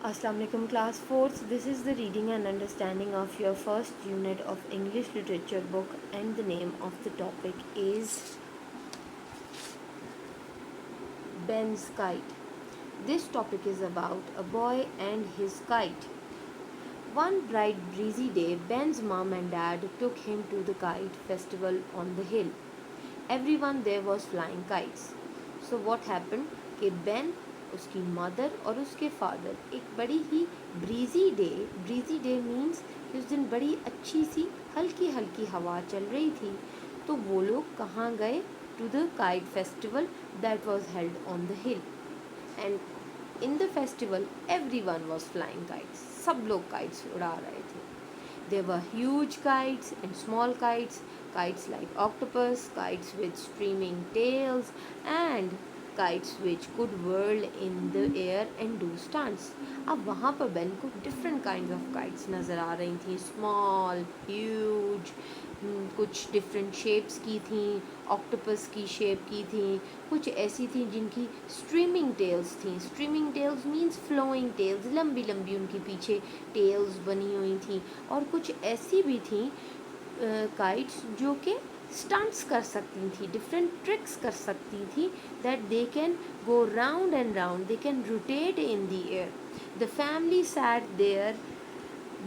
Assalamu alaikum class 4th. This is the reading and understanding of your first unit of English literature book, and the name of the topic is Ben's Kite. This topic is about a boy and his kite. One bright breezy day, Ben's mom and dad took him to the kite festival on the hill. Everyone there was flying kites. So what happened कि Ben, उसकी mother और उसके father एक बड़ी ही breezy day means उस दिन बड़ी अच्छी सी हल्की हल्की हवा चल रही थी, तो वो लोग कहाँ गए? To the kite festival that was held on the hill. And in the festival everyone was flying kites. सब लोग काइट्स उड़ा रहे थे. There were huge kites and small kites, kites like octopus, kites with streaming tails, and kites which could whirl in the air and do stunts. अब वहाँ पर Ben को different kinds of kites नज़र आ रही थी. Small, huge, कुछ different shapes की थी, ऑक्टोपस की शेप की थी, कुछ ऐसी थी जिनकी स्ट्रीमिंग टेल्स थी. Streaming tails means flowing tails, लंबी लंबी उनके पीछे टेल्स बनी हुई थी. और कुछ ऐसी भी थी काइट्स जो कि स्टंट्स कर सकती थी, डिफरेंट ट्रिक्स कर सकती थी, that they can go round and round, they can rotate in the air. The family sat there.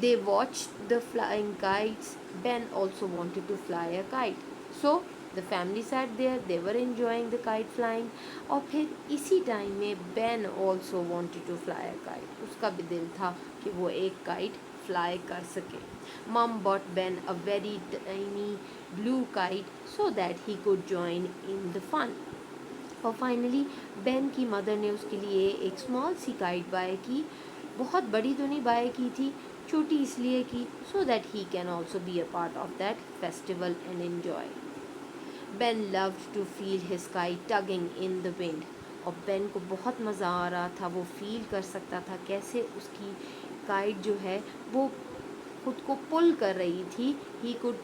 They watched the flying kites. Ben also wanted to fly a kite. So the family sat there. They were enjoying the kite flying. और फिर इसी time में Ben also wanted to fly a kite. उसका भी दिल था कि वो एक kite fly कर सके. Mom bought Ben a very tiny blue kite so that he could join in the fun. और फाइनली Ben की मदर ने उसके लिए एक स्मॉल सी काइट बाय की. बहुत बड़ी तो नहीं बाय की थी, छोटी इसलिए की so that he can also be a part of that festival and enjoy. Ben loved to feel his kite tugging in the wind. और बेन को बहुत मज़ा आ रहा था, वो फील कर सकता था कैसे उसकी काइट जो है वो खुद को पुल कर रही थी. He could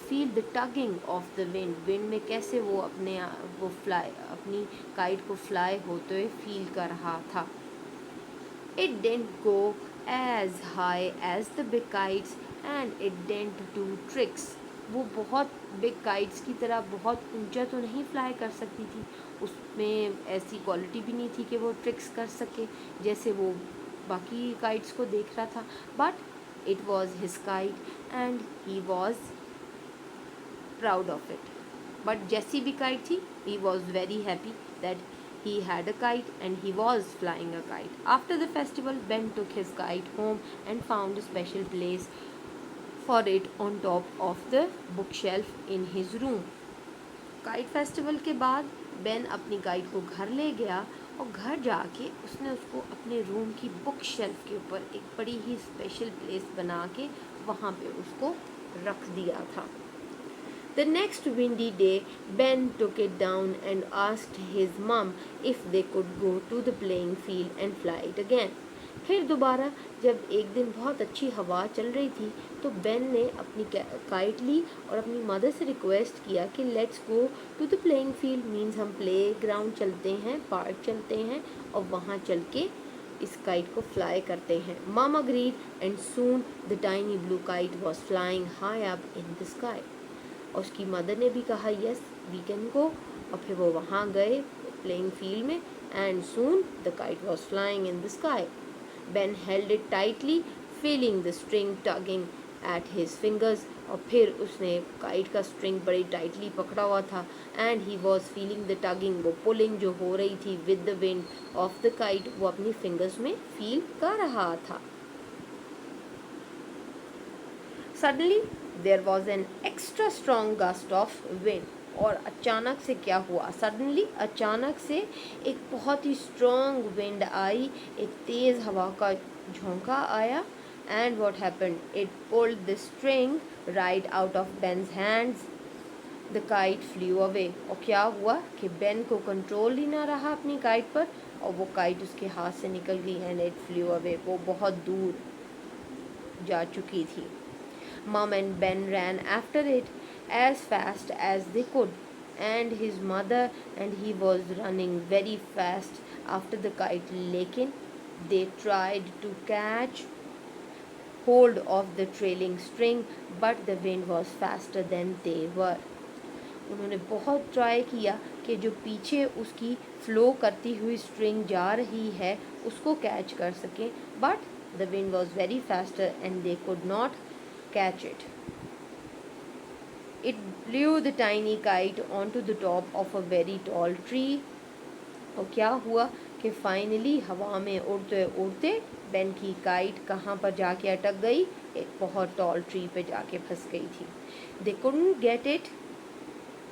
feel the tugging of the wind. Wind में कैसे वो अपनी काइट को फ्लाई होते हुए फील कर रहा था. It didn't go as high as the big kites and it didn't do tricks. वो बहुत बिग काइट्स की तरह बहुत ऊंचा तो नहीं फ्लाई कर सकती थी, उसमें ऐसी क्वालिटी भी नहीं थी कि वो ट्रिक्स कर सके जैसे वो बाकी काइट्स को देख रहा था. But it was his kite and he was proud of it. But जैसी भी काइट थी, he was very happy that he had a kite and he was flying a kite. After the festival, Ben took his kite home and found a special place for it on top of the bookshelf in his room. Kite festival के बाद Ben अपनी kite को घर ले गया और घर जाके उसने उसको अपने रूम की बुक शेल्फ के ऊपर एक बड़ी ही स्पेशल प्लेस बना के वहाँ पे उसको रख दिया था. The next windy day, Ben took it down and asked his mom if they could go to the playing field and fly it again. फिर दोबारा जब एक दिन बहुत अच्छी हवा चल रही थी, तो बेन ने अपनी काइट ली और अपनी मदर से रिक्वेस्ट किया कि let's go to the playing field. Means हम प्ले ग्राउंड चलते हैं, पार्क चलते हैं और वहाँ चल के इस काइट को फ्लाई करते हैं. Mom agreed and soon the tiny blue kite was flying high up in the sky. और उसकी मदर ने भी कहा यस वी कैन गो. और फिर वो वहाँ गए प्लेइंग फील्ड में and soon the kite was flying in the sky. Ben held it tightly feeling the string tugging at his fingers. और फिर उसने काइट का स्ट्रिंग बड़ी टाइटली पकड़ा हुआ था and he was feeling the tugging. वो पुलिंग जो हो रही थी with the wind of the kite वो अपनी फिंगर्स में फील कर रहा था. Suddenly there was an extra strong gust of wind. और अचानक से क्या हुआ? सडनली अचानक से एक बहुत ही स्ट्रॉन्ग विंड आई, एक तेज़ हवा का झोंका आया. And what happened? It pulled the string right out of Ben's hands. The kite flew away. और क्या हुआ कि बेन को कंट्रोल ही ना रहा अपनी काइट पर और वो काइट उसके हाथ से निकल गई एंड इट फ्लू अवे. वो बहुत दूर जा चुकी थी. Mom and Ben ran after it as fast as they could, and his mother and he was running very fast after the kite. लेकिन They tried to catch hold of the trailing string, but the wind was faster than they were. उन्होंने बहुत try किया कि जो पीछे उसकी flow करती हुई स्ट्रिंग जा रही है उसको कैच कर सकें, but the wind was very faster and they could not catch it. It blew the tiny kite onto the top of a very tall tree. और क्या हुआ कि फाइनली हवा में उड़ते उड़ते बेन की काइट कहाँ पर जाके अटक गई? एक बहुत टॉल ट्री पे जाके फंस गई थी. They couldn't get it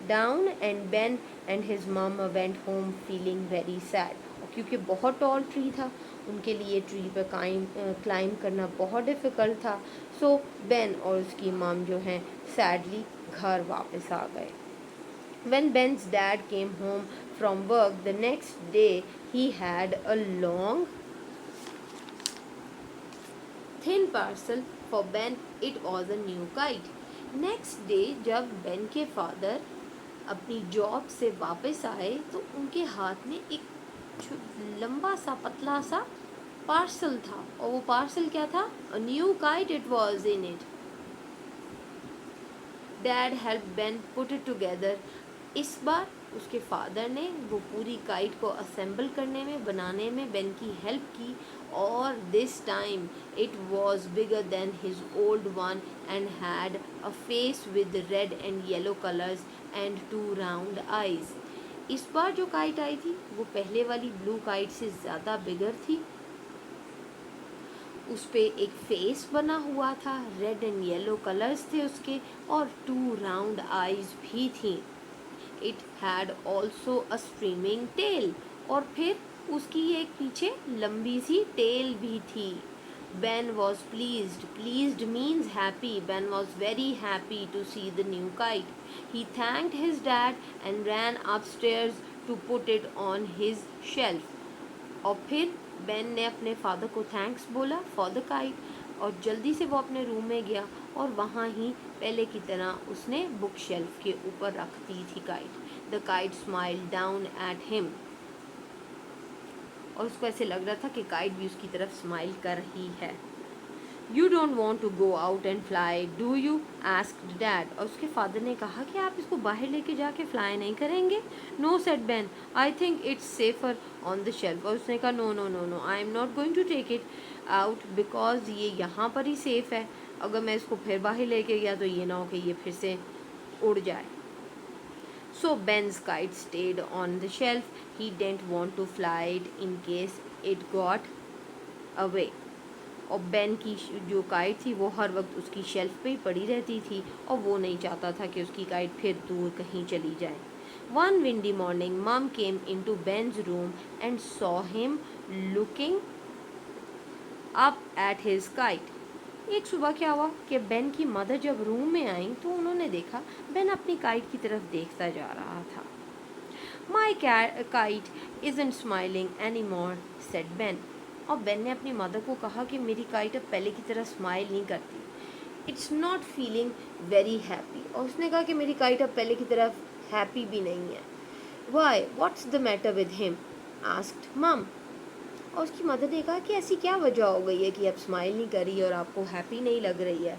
down and Ben and his mom went home feeling very sad. और क्योंकि बहुत टॉल ट्री था उनके लिए ट्री पे क्लाइंब करना बहुत डिफ़िकल्ट था. सो बेन और उसकी मॉम जो हैं सैडली घर वापस आ गए. When Ben's dad came home from work the next day, he had a long, thin parcel for Ben. It was a new kite. Next day, जब Ben के फादर अपनी जॉब से वापस आए तो उनके हाथ में एक लंबा सा पतला सा पार्सल था. और वो पार्सल क्या था? A new kite it was in it. Dad helped Ben put it together. इस बार उसके फादर ने वो पूरी काइट को असेंबल करने में, बनाने में बेन की हेल्प की. और this time it was bigger than his old one and had a face with red and yellow colours and 2 round eyes. इस बार जो काइट आई थी वो पहले वाली ब्लू काइट से ज़्यादा बिगर थी. उस पे एक फेस बना हुआ था, रेड एंड येलो कलर्स थे उसके, और 2 राउंड आइज भी थी. It had also a streaming tail. और फिर उसकी एक पीछे लंबी सी टेल भी थी. Ben was pleased. Pleased means happy. Ben was very happy to see the new kite. He thanked his dad and ran upstairs to put it on his shelf. और फिर Ben ने अपने फादर को thanks बोला for the kite और जल्दी से वो अपने रूम में गया और वहाँ ही पहले की तरह उसने बुक शेल्फ के ऊपर रख दी थी kite. The kite smiled down at him. और उसको ऐसे लग रहा था कि काइट भी उसकी तरफ स्माइल कर रही है. You don't want to go out and fly do you? Asked dad. और उसके फादर ने कहा कि आप इसको बाहर लेके जाके फ्लाई नहीं करेंगे? No said Ben, I think it's safer on the shelf. और उसने कहा no no no no, I am not going to take it out because ये यहाँ पर ही सेफ़ है. अगर मैं इसको फिर बाहर लेके गया तो ये ना हो कि ये फिर से उड़ जाए. So Ben's kite stayed on the shelf. He didn't want to fly it in case it got away. और बेन की जो काइट थी वो हर वक्त उसकी शेल्फ पे ही पड़ी रहती थी और वो नहीं चाहता था कि उसकी काइट फिर दूर कहीं चली जाए. One windy morning, Mom came into Ben's room and saw him looking up at his kite. एक सुबह क्या हुआ कि बेन की मदर जब रूम में आई तो उन्होंने देखा बेन अपनी काइट की तरफ देखता जा रहा था. My kite isn't smiling any more said Ben. और बेन ने अपनी मदर को कहा कि मेरी काइट अब पहले की तरह स्माइल नहीं करती. It's not feeling very happy. और उसने कहा कि मेरी काइट अब पहले की तरह हैप्पी भी नहीं है. Why, what's the matter with him? Asked mum. और उसकी मदर ने कहा कि ऐसी क्या वजह हो गई है कि आप स्माइल नहीं कर रही है और आपको हैप्पी नहीं लग रही है.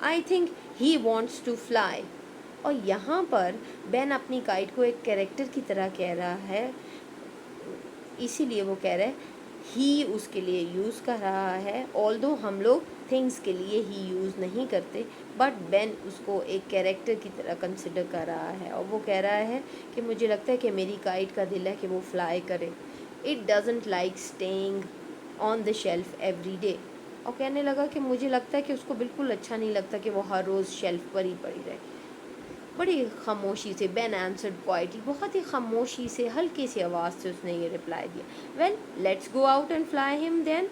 I think he wants to fly. और यहाँ पर बेन अपनी काइट को एक कैरेक्टर की तरह कह रहा है, इसीलिए वो कह रहा है ही उसके लिए यूज़ कर रहा है. ऑल्दो हम लोग थिंग्स के लिए ही यूज़ नहीं करते, बट बेन उसको एक कैरेक्टर की तरह कंसिडर कर रहा है. और वो कह रहा है कि मुझे लगता है कि मेरी काइट का दिल है कि वो फ्लाई करे. It doesn't like staying on the shelf every day. और कहने लगा कि मुझे लगता है कि उसको बिल्कुल अच्छा नहीं लगता कि वो हर रोज़ शेल्फ पर ही पड़ी रहे. बड़ी खामोशी से बेन आंसर्ड क्वाइटली. बहुत ही खामोशी से हल्की सी आवाज़ से उसने ये रिप्लाई दिया. Well let's go out and fly him then.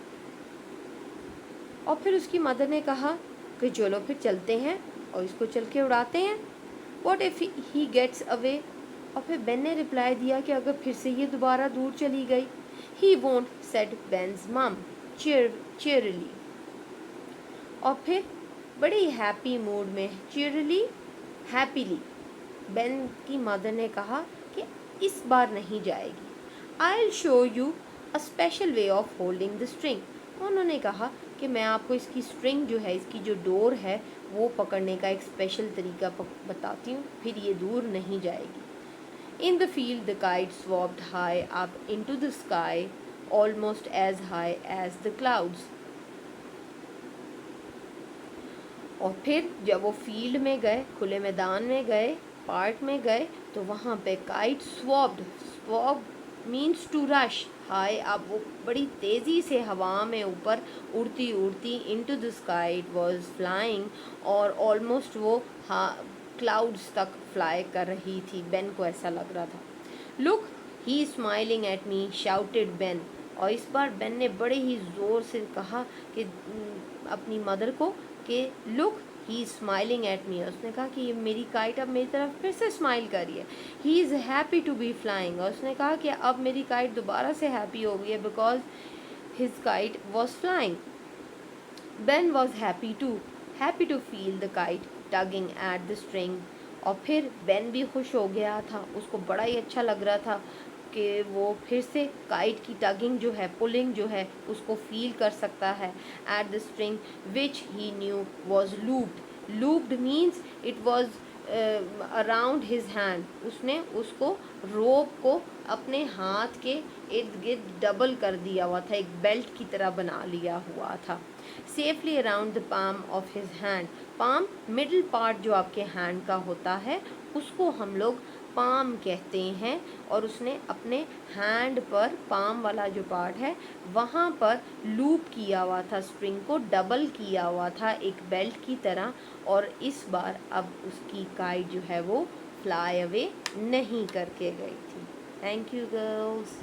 और फिर उसकी मदर ने कहा कि चलो फिर चलते हैं और इसको चल के उड़ाते हैं. What if he gets away? और फिर बेन ने रिप्लाई दिया कि अगर फिर से ये दोबारा दूर चली गई. ही वोंट सेड बेन्स मम चीयरली. और फिर बड़ी हैप्पी मूड में चीयरली हैप्पीली बेन की मदर ने कहा कि इस बार नहीं जाएगी. I will show you a special way of holding the string. उन्होंने कहा कि मैं आपको इसकी स्ट्रिंग जो है, इसकी जो डोर है, वो पकड़ने का एक स्पेशल तरीका बताती हूँ, फिर ये दूर नहीं जाएगी. In the field, the kite swept high up into the sky, almost as high as the clouds. और फिर जब वो फील्ड में गए, खुले मैदान में गए, पार्क में गए, तो वहाँ पे kite swooped means to rush high, अब वो बड़ी तेज़ी से हवा में ऊपर उड़ती उड़ती into the sky, it was flying, और ऑलमोस्ट वो क्लाउड्स तक फ्लाई कर रही थी. बेन को ऐसा लग रहा था. Look he smiling at me, shouted Ben. और इस बार बेन ने बड़े ही ज़ोर से कहा कि अपनी मदर को कि look he is smiling at me. उसने कहा कि ये मेरी काइट अब मेरी तरफ फिर से स्माइल कर रही है. He is happy to be flying. और उसने कहा कि अब मेरी काइट दोबारा से हैप्पी हो गई है because his kite was flying. Ben was happy to feel the kite tugging at the string. और फिर बेन भी खुश हो गया था, उसको बड़ा ही अच्छा लग रहा था कि वो फिर से काइट की टगिंग जो है, पुलिंग जो है, उसको फील कर सकता है eight the string which he knew was looped means it was around his hand. उसने उसको रोप को अपने हाथ के इर्द गिर्द डबल कर दिया हुआ था, एक बेल्ट की तरह बना लिया हुआ था. Safely around the palm of his hand. Palm middle part जो आपके हैंड का होता है, उसको हम लोग पाम कहते हैं. और उसने अपने हैंड पर, पाम वाला जो पार्ट है, वहाँ पर लूप किया हुआ था, स्ट्रिंग को डबल किया हुआ था एक बेल्ट की तरह. और इस बार अब उसकी काइट जो है वो फ्लाई अवे नहीं करके गई थी. Thank you girls.